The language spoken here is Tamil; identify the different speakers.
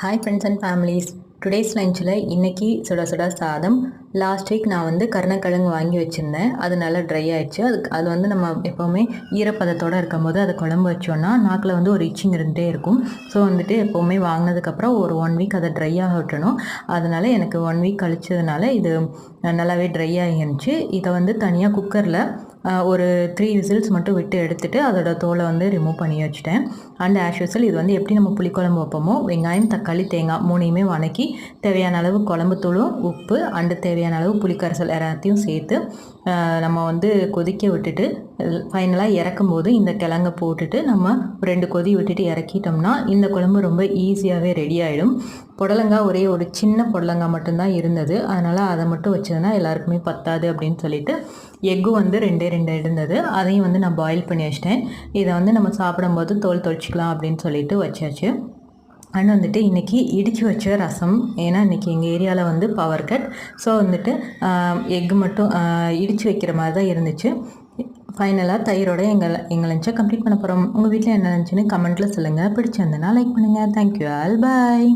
Speaker 1: Hi friends and families. Today's லஞ்சில் இன்றைக்கி சுட சுட சாதம். லாஸ்ட் வீக் நான் வந்து கருணக்கிழங்கு வாங்கி வச்சுருந்தேன். அது நல்லா ட்ரை ஆகிடுச்சு. அது வந்து நம்ம எப்போவுமே ஈரப்பதத்தோடு இருக்கும்போது அதை குழம்பு வச்சோன்னா நாக்கில் வந்து ஒரு இச்சிங் இருந்துகிட்டே இருக்கும். ஸோ வந்துட்டு எப்போவுமே வாங்கினதுக்கப்புறம் ஒரு 1 வீக் அதை ட்ரையாக விட்டணும். அதனால் எனக்கு 1 வீக் கழிச்சதுனால இது நல்லாவே ட்ரை ஆகிருந்துச்சு. இதை வந்து தனியாக குக்கரில் ஒரு 3 விசில்ஸ் மட்டும் விட்டு எடுத்துகிட்டு அதோட தோலை வந்து ரிமூவ் பண்ணி வச்சுட்டேன். அண்ட் ஆஸ் யூஸ்வல் இது வந்து எப்படி நம்ம புளிக்குழம்பு வைப்போமோ வெங்காயம், தக்காளி, தேங்காய் 3யுமே வதக்கி தேவையான அளவு குழம்பு தூளும், உப்பு அண்டு தேவையான அளவு புளிக்கரைசல் எல்லாத்தையும் சேர்த்து நம்ம வந்து கொதிக்க விட்டுட்டு ஃபைனலாக இறக்கும்போது இந்த கிழங்கை போட்டுட்டு நம்ம 2 கொதி விட்டுட்டு இறக்கிட்டோம்னா இந்த குழம்பு ரொம்ப ஈஸியாகவே ரெடி ஆகிடும். புடலங்காய் ஒரே ஒரு சின்ன புடலங்காய் மட்டும்தான் இருந்தது. அதனால் அதை மட்டும் வச்சதுன்னா எல்லாருக்குமே பத்தாது அப்படின்னு சொல்லிட்டு எக்கும் வந்து 2 இருந்தது. அதையும் வந்து நான் பாயில் பண்ணி வச்சிட்டேன். இதை வந்து நம்ம சாப்பிடும்போது தோல் தொழிச்சிக்கலாம் அப்படின்னு சொல்லிட்டு வச்சாச்சு. அண்ட் வந்துட்டு இன்றைக்கி இடித்து வச்ச ரசம். ஏன்னா இன்றைக்கி எங்கள் ஏரியாவில் வந்து பவர் கட். ஸோ வந்துட்டு எக்கு மட்டும் இடித்து வைக்கிற மாதிரி தான் இருந்துச்சு. ஃபைனலாக தயிரோட எங்கள் லஞ்சை கம்ப்ளீட் பண்ண போகிறோம். உங்கள் வீட்டில் என்ன லஞ்சுன்னு கமெண்ட்டில் சொல்லுங்கள். பிடிச்சிருந்ததுன்னா லைக் பண்ணுங்கள். Thank you all. பாய்.